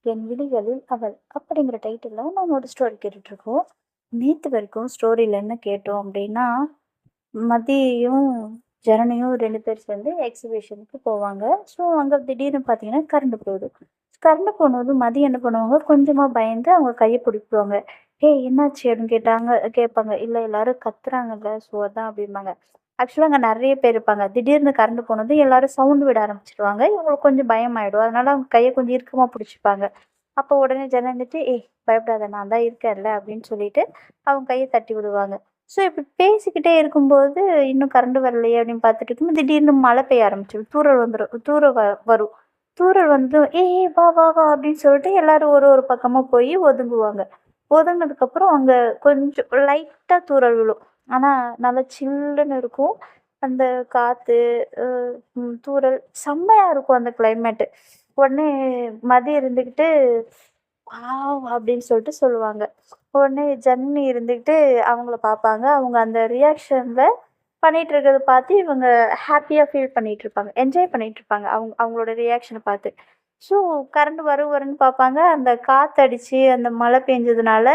என் விழிகளில் அவள் அப்படிங்கிற டைட்டிலில் நம்ம ஒரு ஸ்டோரி கேட்டுட்ருக்கோம். நேற்று வரைக்கும் ஸ்டோரியில் என்ன கேட்டோம் அப்படின்னா, மதியும் ஜனனியும் 2 பேர் சேர்ந்து எக்ஸிபிஷனுக்கு போவாங்க. ஸோ அங்கே திடீர்னு பார்த்தீங்கன்னா கரண்ட் போகுது. கரண்ட் போனது மதி என்ன பண்ணுவாங்க, கொஞ்சமாக பயந்து அவங்க கையை பிடிக்குவாங்க. ஏய் என்னாச்சு அப்படின்னு கேட்பாங்க. இல்லை எல்லாரும் கத்துறாங்கல்ல, ஸோ அதான் அப்படிம்பாங்க. ஆக்சுவலாக அங்கே நிறைய பேர் இருப்பாங்க. திடீர்னு கரண்ட் போனது எல்லாரும் சவுண்டு விட ஆரம்பிச்சிருவாங்க. இவங்களுக்கு கொஞ்சம் பயமாயிடும். அதனால அவங்க கையை கொஞ்சம் இறுக்கமாக பிடிச்சிப்பாங்க. அப்போ உடனே ஜனம் வந்துட்டு, ஏய் பயப்படாத நான் தான் இருக்கேன்ல அப்படின்னு சொல்லிட்டு அவங்க கையை தட்டி விடுவாங்க. ஸோ இப்படி பேசிக்கிட்டே இருக்கும்போது இன்னும் கரண்ட் வரலையே அப்படின்னு பார்த்துட்டு இருக்கும்போது திடீர்னு மழை பெய்ய ஆரம்பிச்சிடும். தூறல் வந்துடும். வரும். தூறல் வந்து ஏய் ஏய், வா வா வா அப்படின்னு சொல்லிட்டு எல்லாரும் ஒரு ஒரு பக்கமாக போய் ஒதுங்குவாங்க. ஒதுங்கினதுக்கப்புறம் அங்கே கொஞ்சம் லைட்டாக தூறல் விழும். ஆனால் நல்லா சில்லுன்னு இருக்கும். அந்த காற்று, தூறல் செம்மையாக இருக்கும் அந்த கிளைமேட்டு. உடனே மதியம் இருந்துக்கிட்டு வாவ்! அப்படின்னு சொல்லிட்டு சொல்லுவாங்க. உடனே ஜென்னி இருந்துக்கிட்டு அவங்கள பார்ப்பாங்க. அவங்க அந்த ரியாக்ஷன்ல பண்ணிட்டு இருக்கிறத பார்த்து இவங்க ஹேப்பியா ஃபீல் பண்ணிட்டு இருப்பாங்க. என்ஜாய் பண்ணிட்டு இருப்பாங்க. அவங்களோட ரியாக்ஷன பார்த்து. ஸோ கரண்ட் வருன்னு பார்ப்பாங்க. அந்த காத்தடிச்சு அந்த மழை பெஞ்சதுனால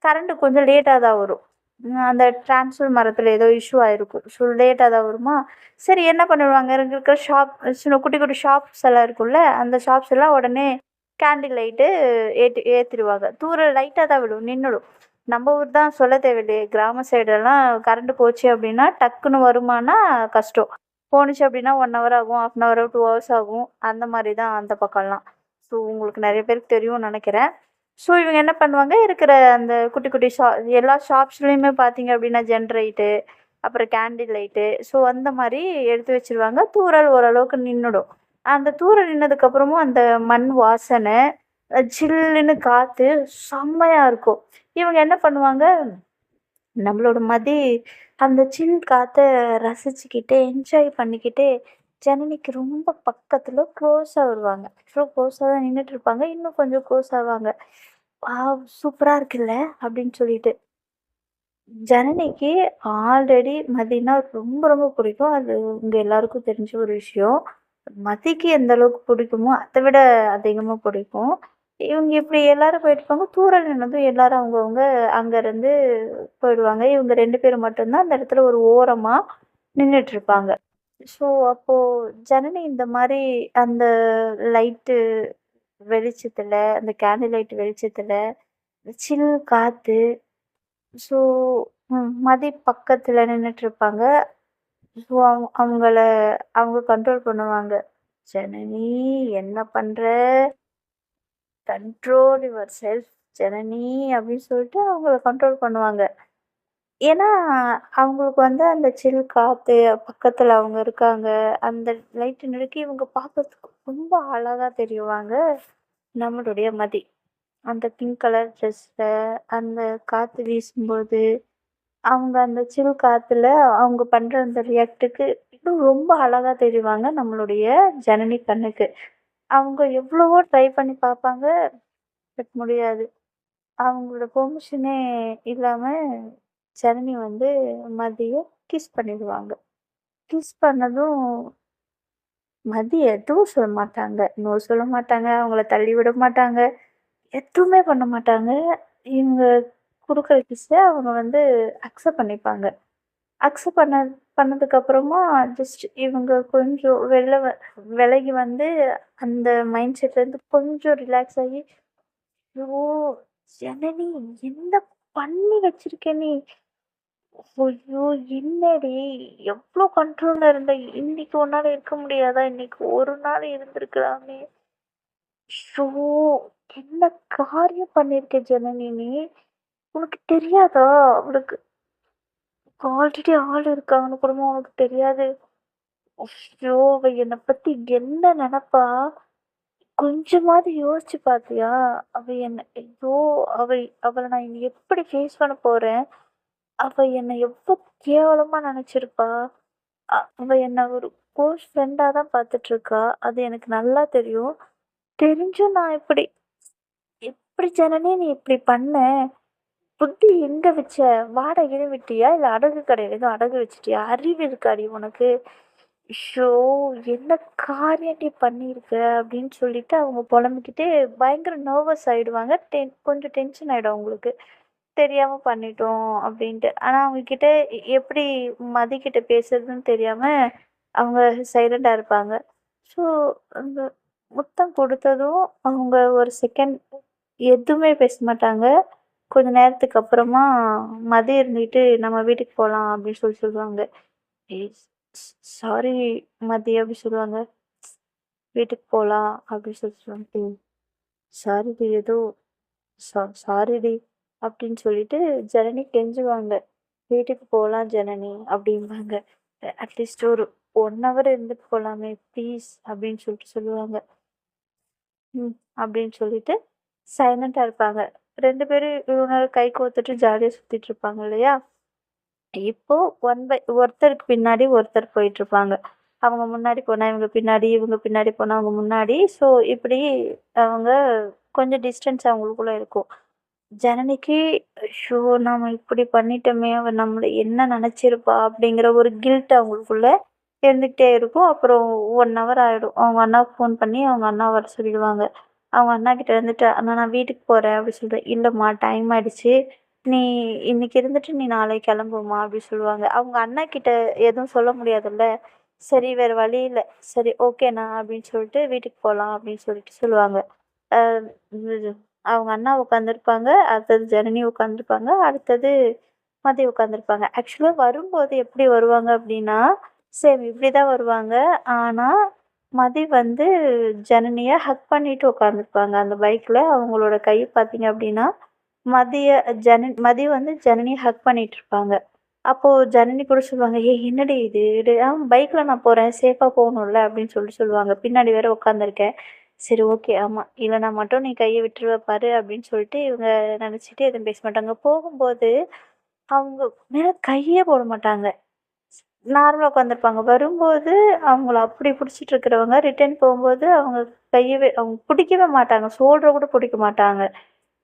கரண்ட் கொஞ்சம் லேட்டா தான் வரும். அந்த டிரான்ஸ்ஃபார்மர் மரத்துல ஏதோ இஷ்யூ ஆயிருக்கும். ஸோ லேட்டா தான் வருமா, சரி என்ன பண்ணிடுவாங்க, இங்க இருக்கிற சின்ன குட்டி குட்டி ஷாப்ஸ் எல்லாம் இருக்கும்ல, அந்த ஷாப்ஸ் எல்லாம் உடனே கேண்டில் லைட்டு ஏத்திருவாங்க. தூரம் லைட்டா தான் விழும், நின்னுடும். நம்ம ஊர் தான் சொல்ல தேவையில்லையே, கிராம சைடெல்லாம் கரண்ட் போச்சு அப்படின்னா டக்குன்னு வருமானா கஷ்டம். போணுச்சு அப்படின்னா 1 ஹவர் ஆகும், 1/2 ஹவர் 2 ஹவர்ஸ் ஆகும். அந்த மாதிரி தான் அந்த பக்கம்லாம். ஸோ உங்களுக்கு நிறைய பேருக்கு தெரியும்னு நினைக்கிறேன். ஸோ இவங்க என்ன பண்ணுவாங்க, இருக்கிற அந்த குட்டி குட்டி எல்லா ஷாப்ஸ்லேயுமே பார்த்தீங்க அப்படின்னா ஜென்ரைட்டு, அப்புறம் கேண்டில் லைட்டு, ஸோ அந்த மாதிரி எடுத்து வச்சுருவாங்க. தூறல் ஓரளவுக்கு நின்றுடும். அந்த தூறல் நின்னதுக்கப்புறமும் அந்த மண் வாசனை, சில்லுன்னு காற்று செம்மையாக இருக்கும். இவங்க என்ன பண்ணுவாங்க, நம்மளோட மதி அந்த சில் காற்றை ரசிச்சுக்கிட்டே என்ஜாய் பண்ணிக்கிட்டே ஜனனிக்கு ரொம்ப பக்கத்தில் க்ளோஸாக வருவாங்க. ஆக்சுவலாக க்ளோஸாக தான் நின்றுட்டு இருப்பாங்க. இன்னும் கொஞ்சம் க்ளோஸ் ஆவாங்க. வாவ்! சூப்பரா இருக்குல்ல அப்படின்னு சொல்லிட்டு. ஜனனிக்கு ஆல்ரெடி மதினா ரொம்ப ரொம்ப பிடிக்கும். அது உங்க எல்லாருக்கும் தெரிஞ்ச ஒரு விஷயம். மதிக்கு எந்த அளவுக்கு பிடிக்குமோ, அதை விட அதிகமா பிடிக்கும். இவங்க இப்படி எல்லாரும் போயிட்டுருப்பாங்க. தூரல் நின்னதும் எல்லாரும் அவங்கவங்க அங்கேருந்து போயிடுவாங்க. இவங்க 2 பேரும் மட்டும் தான் அந்த இடத்துல ஒரு ஓரமா நின்னுட்டுருப்பாங்க. ஸோ அப்போ ஜனனி இந்த மாரி அந்த லைட்டு வெளிச்சத்துல, அந்த கேண்டில் லைட் வெளிச்சத்துல சில் காத்து. ஸோ மதி பக்கத்துல நின்னுட்டுருப்பாங்க. ஸோ அவங்க கண்ட்ரோல் பண்ணுவாங்க. "ஜனனி என்ன பண்ற? கண்ட்ரோல் யுவர் செல்ஃப் ஜனனி" அப்படின்னு சொல்லிட்டு அவங்கள கண்ட்ரோல் பண்ணுவாங்க. ஏன்னா, அவங்களுக்கு வந்து அந்த சில் காத்து பக்கத்துல அவங்க இருக்காங்க. அந்த லைட் நடுக்கி இவங்க பார்க்கறதுக்கு ரொம்ப அழகா தெரிவாங்க நம்மளுடைய மதி. அந்த பிங்க் கலர் ட்ரெஸ்ல அந்த காத்து வீசும்போது, அவங்க அந்த சில் காத்துல அவங்க பண்ற அந்த ரியாக்ட்டுக்கு இன்னும் ரொம்ப அழகா தெரிவாங்க நம்மளுடைய ஜனனி கண்ணுக்கு. அவங்க எவ்வளவோ ட்ரை பண்ணி பார்ப்பாங்க. பட் முடியாது. அவங்களோட பெர்மிஷனே இல்லாம ஜனனி வந்து மதிய கிஸ் பண்ணிடுவாங்க. கிஸ் பண்ணதும் மதி எதுவும் சொல்ல மாட்டாங்க. நோ சொல்ல மாட்டாங்க. அவங்கள தள்ளி விட மாட்டாங்க. எதுவுமே பண்ண மாட்டாங்க. இவங்க குடுக்குற கிஸ்ஸ அவங்க வந்து அக்செப்ட் பண்ணிப்பாங்க. அக்செப்ட் பண்ணதுக்கப்புறமா ஜஸ்ட் இவங்க கொஞ்சம் விலகி வந்து அந்த மைண்ட் செட்லேருந்து கொஞ்சம் ரிலாக்ஸ் ஆகி, "ஐயோ! ஜனனி என்ன பண்ணி வச்சிருக்க நீ? ஐயோ! என்னடி எவ்ளோ கண்ட்ரோல்ல இருந்த. இன்னைக்கு உன்னால இருக்க முடியாதா? இன்னைக்கு ஒரு நாள் இருந்திருக்கலாமே. ஷோ! என்ன காரியம் பண்ணியிருக்க ஜனனி நீ? உனக்கு தெரியாதா? அவளுக்கு ஆல்ரெடி ஆள் இருக்காங்கன்னு கூடமா உனக்கு தெரியாது. ஐயோ! அவ என்னை பத்தி என்ன நெனப்பா? கொஞ்சமாவது யோசிச்சு பார்த்தியா? அவ என்ன ஐயோ! அவ அவள நான் இனி எப்படி ஃபேஸ் பண்ண போறேன்? அவ என்ன எவ்ளோ கேவலமா நெனச்சிருப்பா? அவ என்ன ஒரு க்ளோஸ் ஃப்ரெண்டா தான் பார்த்துட்டுருக்கா. அது எனக்கு நல்லா தெரியும். தெரிஞ்சும் நான் இப்படி எப்படி ஜனனி நீ இப்படி பண்ண? புத்தி எங்க வச்ச? வாடகைன்னு விட்டியா? இல்ல அடகு கடையில எதுவும் அடகு வச்சுட்டியா? அறிவு இருக்காடி உனக்கு? ஷோ என்ன காரியம்டி பண்ணியிருக்க அப்படின்னு சொல்லிட்டு அவங்க புலம்பிக்கிட்டு பயங்கர நர்வஸ் ஆயிடுவாங்க. கொஞ்சம் டென்ஷன் ஆயிடும் அவங்களுக்கு. தெரியாம பண்ணிட்டோம் அப்படின்ட்டு. ஆனா அவங்க கிட்ட எப்படி மதி கிட்ட பேசுறதுன்னு தெரியாம அவங்க சைலண்டா இருப்பாங்க. ஸோ அந்த முத்தம் கொடுத்ததும் அவங்க ஒரு செகண்ட் எதுவுமே பேச மாட்டாங்க. கொஞ்ச நேரத்துக்கு அப்புறமா மதி இருந்துகிட்டு நம்ம வீட்டுக்கு போலாம் அப்படின்னு சொல்லுவாங்க. ஏய் சாரி மதி அப்படி சொல்லுவாங்க. வீட்டுக்கு போலாம் அப்படின்னு சொல்லுவாங்க. சாரிடி ஏதோ சாரிடி அப்படின்னு சொல்லிட்டு ஜனனி கெஞ்சுவாங்க. வீட்டுக்கு போலாம் ஜனனி அப்படிம்பாங்க. அட்லீஸ்ட் ஒரு 1 ஹவர் இருந்துட்டு போலாமே ப்ளீஸ் அப்படின்னு சொல்லுவாங்க. ம். அப்படின்னு சொல்லிட்டு சைலண்டா இருப்பாங்க. 2 பேரும் இவ்வளோ நேரம் கை கோத்துட்டு ஜாலியா சுத்திட்டு இருப்பாங்க இல்லையா? இப்போ ஒருத்தருக்கு பின்னாடி ஒருத்தர் போயிட்டுருப்பாங்க. அவங்க முன்னாடி போனா இவங்க பின்னாடி, இவங்க பின்னாடி போனா அவங்க முன்னாடி. ஸோ இப்படி அவங்க கொஞ்சம் டிஸ்டன்ஸ் அவங்களுக்குள்ள இருக்கும். ஜனனிக்கு ஐயோ! நாம இப்படி பண்ணிட்டோமே! அவ நம்மள என்ன நெனச்சிருப்பா? அப்படிங்கிற ஒரு கில்ட் அவங்களுக்குள்ள இருந்துகிட்டே இருக்கும். அப்புறம் 1 ஹவர் ஆயிடும். அவங்க அண்ணாவுக்கு ஃபோன் பண்ணி அவங்க அண்ணாவ வர சொல்லிடுவாங்க. அவங்க அண்ணாகிட்ட இருந்துட்டு, "அண்ணா நான் வீட்டுக்கு போறேன்" அப்படி சொல்றேன். "இல்லம்மா டைம் ஆயிடுச்சு. நீ இன்னைக்கு இருந்துட்டு நீ நாளைக்கு கிளம்புமா" அப்படி சொல்லுவாங்க. அவங்க அண்ணாகிட்ட எதுவும் சொல்ல முடியாதுல்ல. சரி வேற வழி இல்ல. "சரி ஓகேண்ணா" அப்படின்னு சொல்லிட்டு "வீட்டுக்கு போலாம்" அப்படின்னு சொல்லிட்டு சொல்லுவாங்க. அ இது அவங்க அண்ணா உட்காந்துருப்பாங்க. அடுத்தது ஜனனி உட்காந்துருப்பாங்க. அடுத்தது மதி உட்காந்துருப்பாங்க. ஆக்சுவலா வரும்போது எப்படி வருவாங்க அப்படின்னா, சேம் இப்படி தான் வருவாங்க. ஆனா, மதி வந்து ஜனனிய ஹக் பண்ணிட்டு உட்காந்துருப்பாங்க. அந்த பைக்ல அவங்களோட கை பார்த்தீங்க அப்படின்னா, மதி வந்து ஜனனிய ஹக் பண்ணிட்டுருப்பாங்க. அப்போ ஜனனி கூட சொல்லுவாங்க, "ஏய் என்னடி இது? பைக்ல நான் போறேன். சேஃபா போகணும்ல" அப்படின்னு சொல்லுவாங்க. பின்னாடி வேற உட்காந்துருக்கேன். சரி ஓகே. ஆமா. இல்லன்னா மட்டும் நீ கைய விட்டுருவ பாரு அப்படின்னு சொல்லிட்டு இவங்க நெனச்சுட்டு எதுவும் பேச மாட்டாங்க. போகும்போது அவங்க மேல கையே போட மாட்டாங்க. நார்மலா உட்காந்துருப்பாங்க. வரும்போது அவங்கள அப்படி புடிச்சிட்டு இருக்கிறவங்க, ரிட்டர்ன் போகும்போது அவங்க அவங்க புடிக்கவே மாட்டாங்க. ஷோல்டர கூட புடிக்க மாட்டாங்க.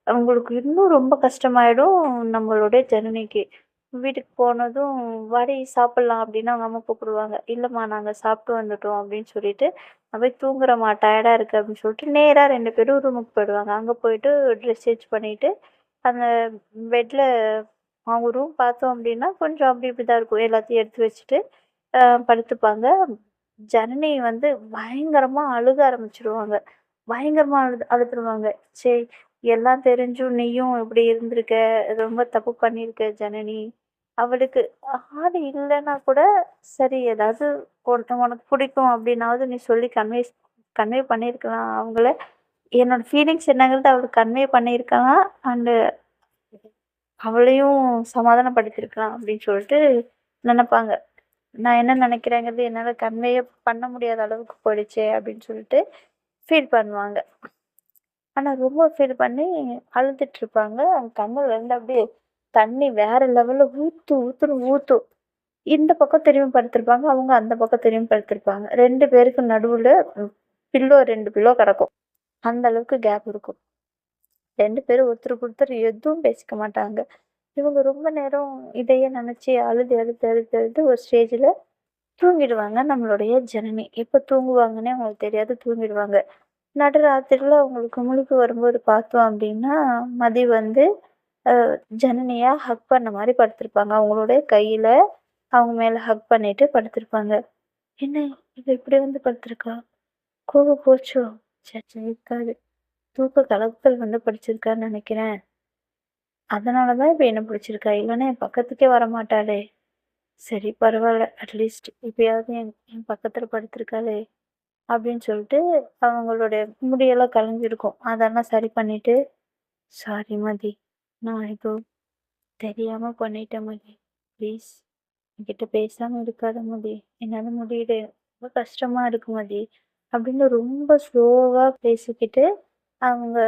அவங்களுக்கு இன்னும் ரொம்ப கஷ்டமாயிடும் நம்மளுடைய ஜனனிக்கு. வீட்டுக்கு போனதும், "வாடி சாப்பிடலாம்" அப்படின்னு அவங்க அம்மா கூப்பிடுவாங்க. "இல்லம்மா நாங்க சாப்பிட்டு வந்துட்டோம்" அப்படின்னு சொல்லிட்டு, "நான் போய் தூங்குறேம்மா டயர்டா இருக்கு" அப்படின்னு சொல்லிட்டு நேரா 2 பேரும் ரூமுக்கு போயிடுவாங்க. அங்க போயிட்டு ட்ரெஸ் சேஞ்ச் பண்ணிட்டு, அந்த பெட்ல அவங்க ரூம் பார்த்தோம் அப்படின்னா, கொஞ்சம் அப்படி இப்படி தான் இருக்கும். எல்லாத்தையும் எடுத்து வச்சுட்டு அ படுத்துப்பாங்க. ஜனனி வந்து பயங்கரமா அழுக ஆரம்பிச்சுருவாங்க. பயங்கரமா அழுதுருவாங்க. "ச்சே! எல்லாம் தெரிஞ்சும் நீயும் இப்படி இருந்திருக்க. ரொம்ப தப்பு பண்ணியிருக்க ஜனனி." அவளுக்கு ஆள் இல்லன்னா கூட, சரி ஏதாவது ஒருத்தன் உனக்கு பிடிக்கும் அப்படின்னாவது நீ சொல்லி கன்வே பண்ணியிருக்கலாம் அவங்கள. என்னோட ஃபீலிங்ஸ் என்னங்கிறத அவளுக்கு கன்வே பண்ணியிருக்கலாம். அண்டு அவளையும் சமாதானப்படுத்தியிருக்கலாம் அப்படின்னு சொல்லிட்டு நெனப்பாங்க. நான் என்ன நெனைக்கிறேங்கிறது என்னால கன்வேயே பண்ண முடியாத அளவுக்கு போயிடுச்சே அப்படின்னு சொல்லிட்டு ஃபீல் பண்ணுவாங்க. ஆனா ரொம்ப ஃபீல் பண்ணி அழுதுட்டுருப்பாங்க. அவங்க கண்ணுலருந்து அப்படியே தண்ணி வேற லெவல்ல ஊத்துன்னு ஊத்தும். இந்த பக்கம் திரும்பி படுத்திருப்பாங்க. அவங்க அந்த பக்கம் திரும்பி படுத்திருப்பாங்க. 2 பேருக்கு நடுவுல ம் 2 பில்லோ கிடக்கும். அந்த அளவுக்கு கேப் இருக்கும். 2 பேரும் ஒருத்தருக்கு ஒருத்தர் எதுவும் பேசிக்க மாட்டாங்க. இவங்க ரொம்ப நேரம் இதையே நினைச்சு அழுது, அழுது, அழுது, அழுது ஒரு ஸ்டேஜ்ல தூங்கிடுவாங்க நம்மளுடைய ஜனனி. எப்ப தூங்குவாங்கன்னே அவங்களுக்கு தெரியாது தூங்கிடுவாங்க. நடுராத்திரில அவங்களுக்கு முழிப்பு வரும்போது பார்த்தோம் அப்படின்னா, மதி வந்து அ ஜனனிய ஹக் பண்ண மாரி படுத்திருப்பாங்க. அவங்களுடைய கையில அவங்க மேல ஹக் பண்ணிட்டு படுத்திருப்பாங்க. "என்ன இவ இப்படி வந்து படுத்திருக்கா? கோவம் போச்சோ? ச்சே ச்சே இருக்காது. தூக்க கலக்கத்துல வந்து படிச்சிருக்கான்னு நெனைக்கிறேன். அதனால தான் இப்ப என்ன பிடிச்சிருக்கா. இல்லன்னா என் பக்கத்துக்கே வரமாட்டாளே! சரி பரவால்ல. அட்லீஸ்ட் இப்பயாவது என் என் பக்கத்துல படுத்திருக்காளே!" அப்படின்னு சொல்லிட்டு அவங்களுடைய முடியெல்லாம் கலைஞ்சிருக்கும். அதெல்லாம் சரி பண்ணிட்டு, "சாரி மதி. நான் ஏதோ தெரியாம பண்ணிட்டேன் மதி. ப்ளீஸ் என்கிட்ட பேசாம இருக்காத மதி. என்னால முடியல. ரொம்ப கஷ்டமா இருக்கு மதி." அப்படின்னு ரொம்ப ஸ்லோவா பேசிக்கிட்டு, அவங்க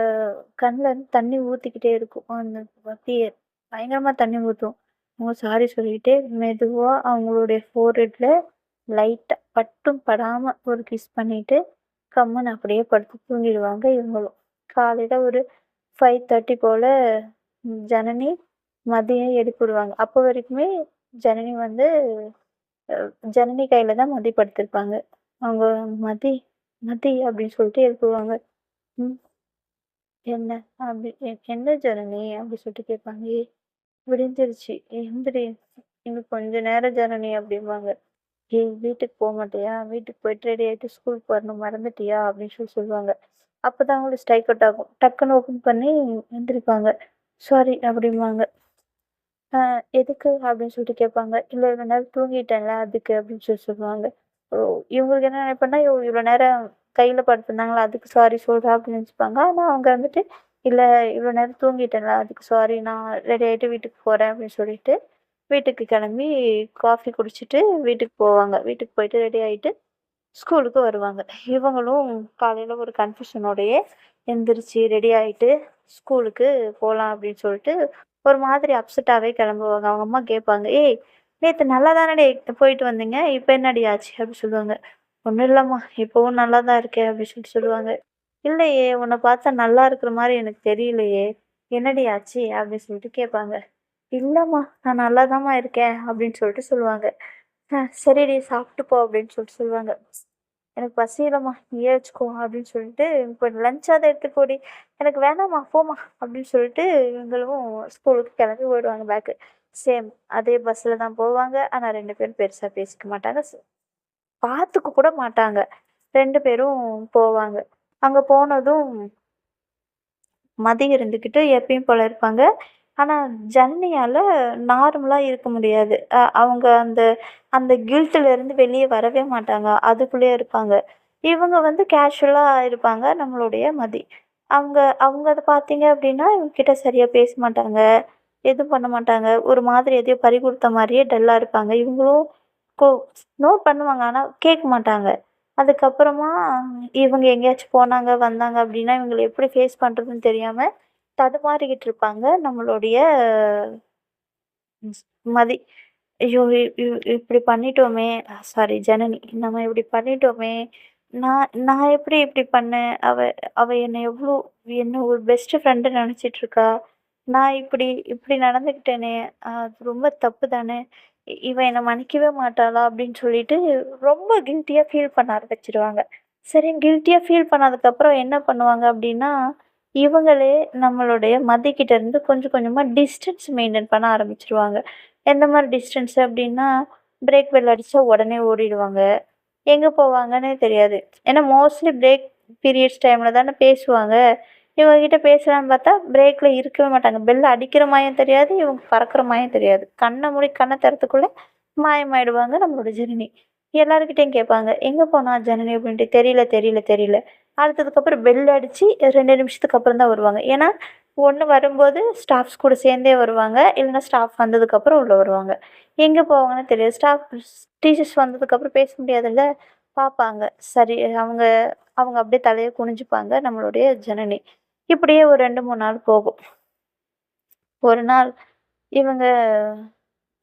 கண்ல இருந்து தண்ணி ஊத்திக்கிட்டே இருக்கும். அந்த அப்படியே பயங்கரமா தண்ணி ஊத்தும். அவங்க சாரி சொல்லிட்டு மெதுவா அவங்களுடைய ஃபோர்ஹெட்ல லைட்டா பட்டும் படாம ஒரு கிஸ் பண்ணிட்டு, கம்முனு அப்படியே படுத்து தூங்கிடுவாங்க இவங்களும். காலையில ஒரு 5:30 போல ஜனனி மதியம் எழுப்பி விடுவாங்க. அப்போ வரைக்குமே ஜனனி வந்து அ ஜனனி கையில தான் மதி படுத்திருப்பாங்க. அவங்க "மதி, மதி" அப்படின்னு சொல்லிட்டு எழுப்புவாங்க. "ம் என்ன?" அப்படி "என்ன ஜனனி?" அப்படி சொல்லிட்டு கேட்பாங்க. விடிஞ்சிருச்சு. எந்திரி. இன்னும் கொஞ்ச நேரம் ஜனனி" அப்படிம்பாங்க. "ஏய் வீட்டுக்கு மாட்டியா? வீட்டுக்கு போயிட்டு ரெடி ஆயிட்டு ஸ்கூலுக்கு வரணும் மறந்துட்டியா?" அப்படின்னு சொல்லுவாங்க. அப்பதான் அவங்களுக்கு ஸ்ட்ரைக் அவுட் ஆகும். டக்குன்னு ஓப்பன் பண்ணி எந்திரிப்பாங்க. "சாரி" அப்படிம்பாங்க. "அ எதுக்கு?" அப்படின்னு சொல்லிட்டு கேட்பாங்க. "இல்ல இவ்வளோ நேரம் தூங்கிட்டேன்ல அதுக்கு" அப்படின்னு சொல்லுவாங்க. ஓ! இவங்களுக்கு என்ன நினைப்பேன்னா, இவ்வளோ நேரம் கையில படுத்திருந்தாங்களா அதுக்கு சாரி சொல்றா அப்படின்னு நினைச்சுப்பாங்க. ஆனா அவங்க வந்துட்டு, "இல்ல இவ்வளோ நேரம் தூங்கிட்டேன்ல அதுக்கு சாரி நான் ரெடி ஆயிட்டு வீட்டுக்கு போறேன்" அப்படின்னு சொல்லிட்டு, வீட்டுக்கு கிளம்பி காஃபி குடிச்சிட்டு வீட்டுக்கு போவாங்க. வீட்டுக்கு போயிட்டு ரெடி ஆயிட்டு ஸ்கூலுக்கு வருவாங்க. இவங்களும் காலையில ஒரு கன்ஃப்யூஷனோடயே எந்திரிச்சு ரெடி ஆயிட்டு ஸ்கூலுக்கு போலாம் அப்படின்னு சொல்லிட்டு, ஒரு மாதிரி அப்செட்டாவே கிளம்புவாங்க. அவங்க அம்மா கேட்பாங்க, "ஏய்! நேத்து நல்லா தானடி போயிட்டு வந்தீங்க. இப்ப என்னடி ஆச்சு?" அப்படி சொல்லுவாங்க. "ஒண்ணும் இல்லம்மா, இப்பவும் நல்லா தான் இருக்கேன்" அப்படின்னு சொல்லுவாங்க. "இல்லையே! உன்ன பார்த்தா நல்லா இருக்கிற மாரி எனக்கு தெரியலையே! என்னடி ஆச்சு?" அப்படின்னு சொல்லிட்டு கேட்பாங்க. "இல்லம்மா, நான் நல்லாதாம்மா இருக்கேன்" அப்படின்னு சொல்லுவாங்க. சரிடி சாப்பிட்டு போ" அப்படின்னு சொல்லுவாங்க. "எனக்கு பசிக்கலம்மா, நீயே வச்சுக்கோ" அப்படின்னு சொல்லிட்டு, "இப்போ லஞ்சாவது எடுத்துட்டு போடி." "எனக்கு வேணாம்மா, போம்மா" அப்படின்னு சொல்லிட்டு இவங்களும் ஸ்கூலுக்கு கிளம்பி ஓடுவாங்க பேக்கு. சேம் அதே பஸ்ல தான் போவாங்க. ஆனா 2 பேரும் பெருசா பேசிக்க மாட்டாங்க. பார்த்துக்க கூட மாட்டாங்க. 2 பேரும் போவாங்க. அங்க போனதும் மதி இருந்துக்கிட்டு எப்பயும் போல இருப்பாங்க. ஆனா, ஜனனியால நார்மலா இருக்க முடியாது. அவங்க அந்த அந்த கில்ட்ல இருந்து வெளிய வரவே மாட்டாங்க. அதுக்குள்ளேயே இருப்பாங்க. இவங்க வந்து கேஷுவலா இருப்பாங்க, நம்மளுடைய மதி. அவங்க அவங்க அத பார்த்தீங்க அப்டின்னா, இவங்க கிட்ட சரியா பேச மாட்டாங்க. எதுவும் பண்ண மாட்டாங்க. ஒரு மாதிரி எதையோ பறி குடுத்த மாரியே டல்லா இருப்பாங்க. இவங்களும் கோ நோட் பண்ணுவாங்க. ஆனா கேட்க மாட்டாங்க. அதுக்கப்புறமா இவங்க எங்கேயாச்சும் போனாங்க, வந்தாங்க அப்டின்னா, இவங்கள எப்படி ஃபேஸ் பண்றதுன்னு தெரியாம தடுமாறிக்கிட்டு இருப்பாங்க நம்மளுடைய ஸ் மதி. ஐயோ! இப்படி பண்ணிட்டோமே! சாரி ஜனனி. நம்ம இப்படி பண்ணிட்டோமே! நான் எப்படி இப்படி பண்ணேன்? அவ அவ என்ன எவ்ளோ என்ன ஒரு பெஸ்ட் ஃப்ரெண்டு நெனச்சிட்டு இருக்கா. நான் இப்படி இப்படி நடந்துக்கிட்டேனே! அது ரொம்ப தப்பு தானே! இவ என்ன மன்னிக்கவே மாட்டாளா? அப்படின்னு சொல்லிட்டு ரொம்ப கில்ட்டியா ஃபீல் பண்ண ஆரம்பிச்சுருவாங்க. சரி கில்ட்டியா ஃபீல் பண்ணதுக்கப்புறம் என்ன பண்ணுவாங்க அப்படின்னா, இவங்களே நம்மளுடைய மதிக்கிட்ட இருந்து கொஞ்சம் கொஞ்சமா டிஸ்டன்ஸ் மெயின்டெயின் பண்ண ஆரம்பிச்சுருவாங்க. எந்த மாரி டிஸ்டன்ஸ் அப்டின்னா, பிரேக் பெல் அடிச்சா உடனே ஓடிடுவாங்க. எங்க போவாங்கன்னே தெரியாது. ஏன்னா மோஸ்ட்லி பிரேக் பீரியட்ஸ் டைம்ல தானே பேசுவாங்க. இவங்க கிட்ட பேசலான்னு பார்த்தா, பிரேக்ல இருக்கவே மாட்டாங்க. பெல் அடிக்கிற மாயம் தெரியாது, இவங்க பறக்கிற மாயம் தெரியாது. கண்ண மூடி கண்ண திறத்துக்குள்ள மாயமாயிடுவாங்க நம்மளோட ஜெனனி. எல்லார்கிட்டயும் கேட்பாங்க, "எங்க போனா ஜனனி?" அப்படின்ட்டு. "தெரியல, தெரியல, தெரியல." அடுத்ததுக்கப்புறம் பெல் அடிச்சு 2 நிமிஷத்துக்கு அப்புறம் தான் வருவாங்க. ஏன்னா, ஒண்ணு வரும்போது ஸ்டாஃப்ஸ் கூட சேர்ந்தே வருவாங்க. இல்லன்னா ஸ்டாஃப் வந்ததுக்கப்புறம் உள்ள வருவாங்க. எங்க போவாங்கன்னு தெரியாது. டீச்சர்ஸ் வந்ததுக்கப்புறம் பேச முடியாதுல்ல. பார்ப்பாங்க. சரி அவங்க அவங்க அப்படியே தலைய குனிஞ்சுப்பாங்க நம்மளுடைய ஜனனி. இப்படியே ஒரு 2, 3 நாள் போகும். ஒரு நாள் இவங்க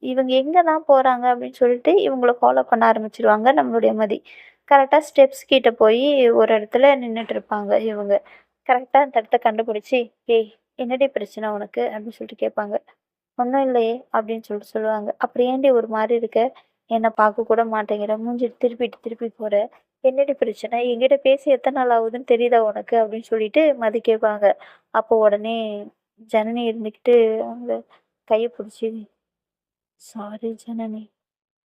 இவங்க எங்க தான் போறாங்க அப்படின்னு சொல்லிட்டு இவங்கள ஃபாலோ பண்ண ஆரம்பிச்சுருவாங்க நம்மளுடைய மதி. கரெக்ட்டா ஸ்டெப்ஸ் கிட்ட போயி ஒரு இடத்துல நின்னுட்டு இருப்பாங்க இவங்க. கரெக்ட்டா அந்த இடத்த கண்டுபிடிச்சு, "ஏய் என்னடி பிரச்சனை உனக்கு?" அப்படின்னு சொல்லிட்டு கேட்பாங்க. "ஒண்ணும் இல்லையே" அப்படின்னு சொல்லுவாங்க. "அப்புறம் ஏன்டி ஒரு மாரி இருக்க? என்ன பார்க்க கூட மாட்டேங்கிற, மூஞ்சிய திருப்பிட்டு திருப்பி போற. என்னடி பிரச்சனை? என்கிட்ட பேசி எத்தன நாள் ஆகுதுன்னு தெரியுதா உனக்கு?" அப்படின்னு சொல்லிட்டு மதி கேட்பாங்க. அப்போ உடனே ஜனனி இருந்துகிட்டு அவங்க கைய புடிச்சு சாரி ஜனனி.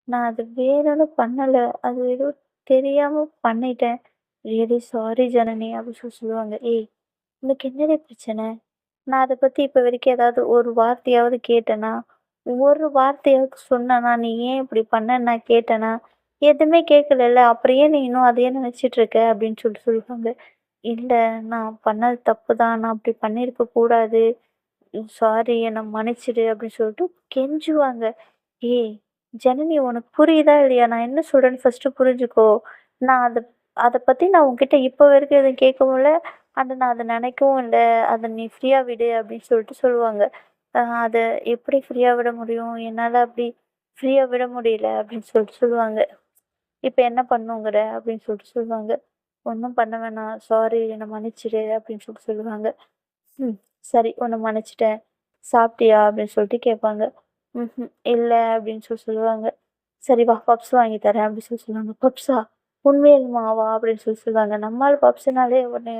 நான் அது வேணும்னு பண்ணல. அது ஏதோ தெரியாம பண்ணிட்டேன். ரியலி சாரி ஜனனி அப்டி சொல்லுவாங்க. "ஏய்! உனக்கு என்னடி பிரச்சன? நான் அத பத்தி இப்ப வரைக்கும் ஏதாவது ஒரு வார்த்தையாவது கேட்டேனா? ஒரு வார்த்தையாவது சொன்னேனா? நீ ஏன் இப்படி பண்ணன்னு நான் கேட்டேனா? எதுவுமே கேட்கலல்ல. அப்புறம் ஏன் நீ இன்னும் அதையே நினைச்சுட்டு இருக்க?" அப்படின்னு சொல்லுவாங்க. "இல்ல நான் பண்ணது தப்பு தான். நான் அப்படி பண்ணியிருக்க கூடாது. சாரி என்ன மன்னிச்சிடு" அப்படின்னு சொல்லிட்டு கெஞ்சுவாங்க. ஏய்! ஜனனி உனக்கு புரியுதா இல்லையா? நான் என்ன சொல்றேன்னு ஃபர்ஸ்ட்டு புரிஞ்சுக்கோ. நான் அத பத்தி நான் உன்கிட்ட இப்ப வரைக்கும் எதுவும் கேட்கவும் இல்ல. அண்ட் நான் அத நினைக்கவும் இல்ல. அத நீ ஃப்ரீயா விடு அப்படின்னு சொல்லுவாங்க. அத எப்படி ஃப்ரீயா விட முடியும்? என்னால அப்படி ஃப்ரீயா விட முடியல அப்படின்னு சொல்லுவாங்க. இப்ப என்ன பண்ணுங்கிற? அப்படின்னு சொல்லுவாங்க. ஒண்ணும் பண்ண வேணாம். சாரி என்ன மன்னிச்சிடு அப்படின்னு சொல்லுவாங்க. ம். சரி உன்ன மன்னிச்சுட்டேன். சாப்பிட்டியா? அப்படின்னு சொல்லிட்டு கேட்பாங்க. ம்ஹ்ம். இல்ல அப்படின்னு சொல்லுவாங்க. சரி வா பப்ஸ் வாங்கி தரேன் அப்படின்னு சொல்லுவாங்க. பப்ஸா? உண்மையாலுமா வா அப்படின்னு சொல்லுவாங்க. நம்மாள் பப்ஸ்னாலே உடனே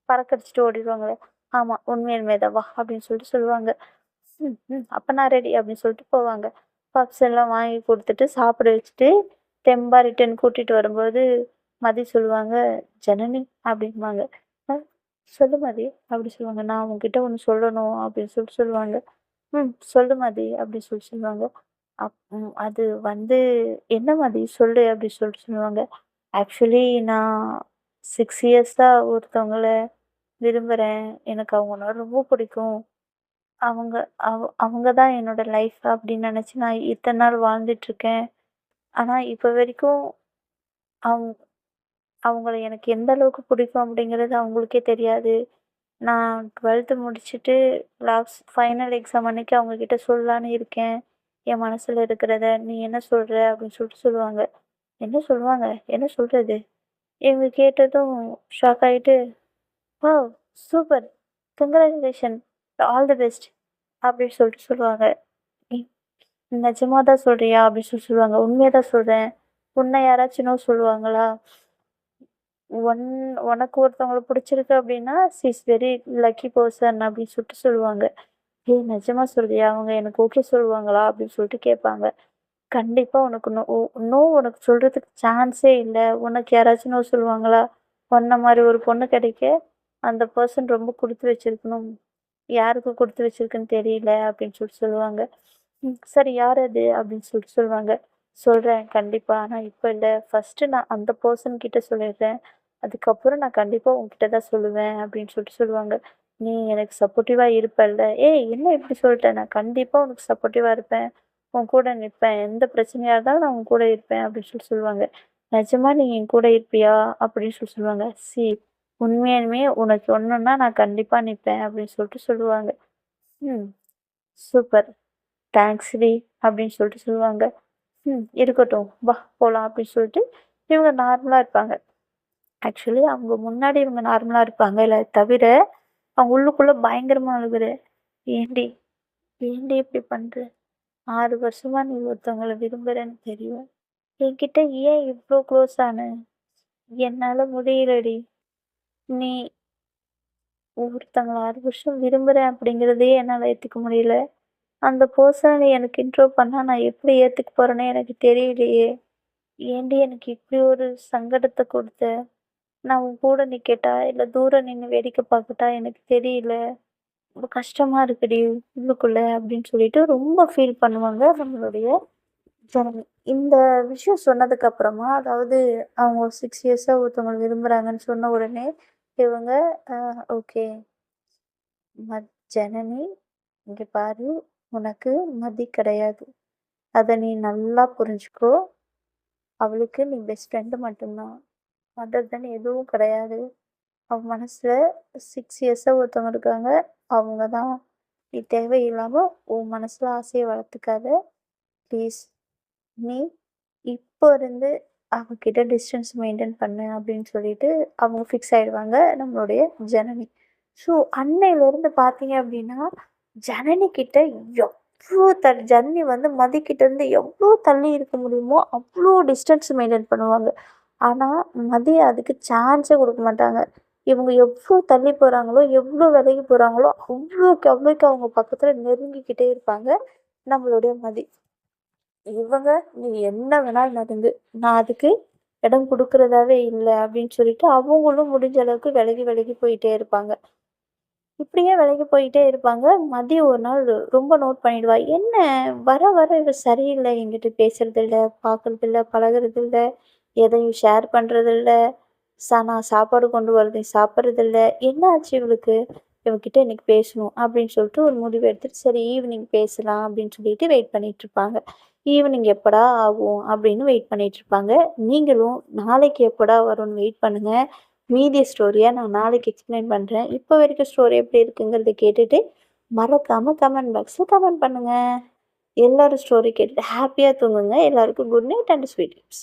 பறக்கடிச்சுட்டு ஓடிடுவாங்களே. ஆமா உண்மையாலுமே தான் வா அப்படின்னு சொல்லுவாங்க. ம், ம். அப்ப நான் ரெடி அப்படின்னு சொல்லிட்டு போவாங்க. பப்ஸ் எல்லாம் வாங்கி குடுத்துட்டு, சாப்பிட வச்சுட்டு, தெம்பா ரிட்டர்ன் கூட்டிட்டு வரும்போது, மதி சொல்லுவாங்க, "ஜனனி" அப்படிம்பாங்க. "அ சொல்லு மதி" அப்படி சொல்லுவாங்க. "நான் உன்கிட்ட ஒண்ணு சொல்லணும்" அப்படின்னு சொல்லுவாங்க. சொல்லு மதி" அப்படி சொல்லுவாங்க. அது வந்து "என்ன மதி சொல்லு" அப்படி சொல்லுவாங்க. ஆக்சுவலி நான் 6 இயர்ஸா ஒருத்தவங்கள விரும்புறேன். எனக்கு அவங்கள ரொம்ப பிடிக்கும். அவங்க அவங்க தான் என்னோட லைஃப் அப்படின்னு நினச்சு நான் இத்தன நாள் வாழ்ந்துட்டுருக்கேன். ஆனா, இப்ப வரைக்கும் அவங் அவங்கள எனக்கு எந்த அளவுக்கு பிடிக்கும் அப்படிங்கிறது அவங்களுக்கே தெரியாது. நான் 12த் முடிச்சுட்டு ஃபைனல் எக்ஸாம் அன்னைக்கு அவங்க கிட்ட சொல்லலான்னு இருக்கேன். என் மனசுல இருக்கிறத. "நீ என்ன சொல்ற?" அப்படின்னு சொல்லுவாங்க. என்ன சொல்லுவாங்க? என்ன சொல்றது? இவங்க கேட்டதும் ஷாக் ஆயிட்டு, "wow! Super! Congratulation! All the best" அப்படின்னு சொல்லுவாங்க. நிஜமா தான் சொல்றியா? அப்படின்னு சொல்லுவாங்க. உண்மைய தான் சொல்றேன். உன்ன யாராச்சும் நோ சொல்லுவாங்களா? ஒன் உனக்கு ஒருத்தவங்கள பிடிச்சிருக்கு அப்படின்னா, she is very lucky person அப்படின்னு சொல்லுவாங்க. ஏய் நிஜமா சொல்றியா? அவங்க எனக்கு ஓகே சொல்லுவாங்களா? அப்படின்னு கேட்பாங்க. கண்டிப்பா உனக்கு நோ உனக்கு சொல்றதுக்கு சான்ஸே இல்ல. உனக்கு யாராச்சும் நோ சொல்லுவாங்களா? உன்ன மாரி ஒரு பொண்ணு கிடைக்க, அந்த பெர்சன் ரொம்ப குடுத்து வச்சிருக்கணும். யாருக்கு குடுத்து வச்சிருக்குன்னு தெரியல அப்படின்னு சொல்லுவாங்க. சரி யார் அது? அப்படின்னு சொல்லுவாங்க. சொல்றேன் கண்டிப்பா. ஆனா இப்ப இல்ல. ஃபர்ஸ்ட்டு நான் அந்த பெர்சன் கிட்ட சொல்லிடுறேன். அதுக்கப்புறம் நான் கண்டிப்பா உன்கிட்ட தான் சொல்லுவேன் அப்படின்னு சொல்லுவாங்க. நீ எனக்கு சப்போர்ட்டிவா இருப்பல்ல? ஏய் என்ன இப்படி சொல்ட்ட? நான் கண்டிப்பா உனக்கு சப்போர்ட்டிவா இருப்பேன். உன் கூட நிப்பேன். எந்த பிரச்சனையா இருந்தாலும் நான் உன் கூட இருப்பேன் அப்படின்னு சொல்லுவாங்க. நிஜமா நீ என் கூட இருப்பியா? அப்படின்னு சொல்லுவாங்க. உண்மையாலுமே உனக்கு ஒண்ணுன்னா நான் கண்டிப்பா நிப்பேன் அப்படின்னு சொல்லுவாங்க. ம். சூப்பர். தேங்க்ஸ்டி அப்படின்னு சொல்லுவாங்க. இருக்கட்டும். வா போலாம் அப்படின்னு இவங்க நார்மலா இருப்பாங்க. ஆக்சுவலி அவங்க முன்னாடி இவங்க நார்மலா இருப்பாங்கல்ல தவிர, அவங்க உள்ளுக்குள்ள பயங்கரமா அழுகுற. "ஏன்டி? ஏன்டி இப்படி பண்ற? 6 வருஷமா நீ ஒருத்தவங்கள விரும்புறன்னு தெரியும். என்கிட்ட ஏன் இவ்ளோ க்ளோஸ் ஆன? என்னால முடியலடி. நீ ஒருத்தங்கள 6 வருஷம் விரும்புறேன் அப்படிங்கிறதையே என்னால ஏத்துக்க முடியல. அந்த பெர்சன நீ எனக்கு இன்ட்ரோ பண்ணா நான் எப்படி ஏத்துக்க போறேன்னே எனக்கு தெரியலையே! ஏன்டி எனக்கு இப்படி ஒரு சங்கடத்த குடுத்த? நான் உன் கூட நிக்கட்டா? இல்ல தூரம் நின்னு வேடிக்கை பார்க்கட்டா? எனக்கு தெரியல. ரொம்ப கஷ்டமா இருக்குடி உள்ளுக்குள்ள அப்படின்னு ரொம்ப ஃபீல் பண்ணுவாங்க நம்மளுடைய ஜனனி. இந்த விஷயம் சொன்னதுக்கு அப்புறமா, அதாவது அவங்க 6 இயர்ஸா ஒருத்தவங்கள விரும்புறாங்கன்னு சொன்ன உடனே, இவங்க அ ஓகே. ஜனனி இங்க பாரு, உனக்கு மதி கிடையாது. அத நீ நல்லா புரிஞ்சுக்கோ. அவளுக்கு நீ பெஸ்ட் ஃப்ரெண்ட் மட்டும் தான். அதர் தென் எதுவும் கிடையாது. அவ மனசுல 6 இயர்ஸா ஒருத்தவங்க இருக்காங்க. அவங்க தான். நீ தேவையில்லாம உன் மனசுல ஆசைய வளர்த்துக்காத. ப்ளீஸ். நீ இப்போ இருந்து அவகிட்ட டிஸ்டன்ஸ் மெயின்டெயின் பண்ணு அப்படின்னு அவங்க ஃபிக்ஸ் ஆயிடுவாங்க நம்மளுடைய ஜனனி. ஸோ அன்னையிலேருந்து பார்த்தீங்க அப்படின்னா, ஜனனி கிட்ட ஜனனி வந்து மதி கிட்ட இருந்து எவ்வளோ தள்ளி இருக்க முடியுமோ, அவ்வளோ டிஸ்டன்ஸ் மெயின்டெயின் பண்ணுவாங்க. ஆனா, மதி அதுக்கு சான்ஸே குடுக்க மாட்டாங்க. இவங்க எவ்ளோ தள்ளி போறாங்களோ, எவ்ளோ விலகி போறாங்களோ, அவ்வளோக்கு அவ்வளோக்கு அவங்க பக்கத்துல நெருங்கிக்கிட்டே இருப்பாங்க நம்மளுடைய மதி. இவங்க "நீ என்ன வேணாலும் நடந்து, நான் அதுக்கு இடம் குடுக்குறதாவே இல்ல" அப்படின்னு அவங்களும் முடிஞ்ச அளவுக்கு விலகி விலகி போயிட்டே இருப்பாங்க. இப்படியே விலகி போயிட்டே இருப்பாங்க. மதி ஒரு நாள் ரொம்ப நோட் பண்ணிடுவா. "என்ன வர வர இவ சரியில்ல. என்கிட்ட பேசுறதில்ல, பார்க்கறதில்ல, பழகுறதில்ல, எதையும் ஷேர் பண்றதில்ல. நான் சாப்பாடு கொண்டு வரதையும் சாப்பிட்றதில்ல. என்ன ஆச்சு இவளுக்கு? இவகிட்ட இன்னைக்கு பேசணும்." அப்படின்னு ஒரு முடிவு எடுத்துட்டு, சரி ஈவினிங் பேசலாம் அப்படின்னு வெயிட் பண்ணிட்டுருப்பாங்க. ஈவினிங் எப்படா ஆகும் அப்படின்னு வெயிட் பண்ணிட்டுருப்பாங்க. நீங்களும் நாளைக்கு எப்படா வரும்னு வெயிட் பண்ணுங்க. மீதி ஸ்டோரிய நான் நாளைக்கு எக்ஸ்பிளைன் பண்றேன். இப்போ வரைக்கும் ஸ்டோரி எப்படி இருக்குங்கிறத கேட்டுட்டு, மறக்காம கமெண்ட் பாக்ஸ்ல கமெண்ட் பண்ணுங்க. எல்லாரும் ஸ்டோரி கேட்டுட்டு ஹாப்பியா தூங்குங்க. எல்லாருக்கும் good night and sweet dreams.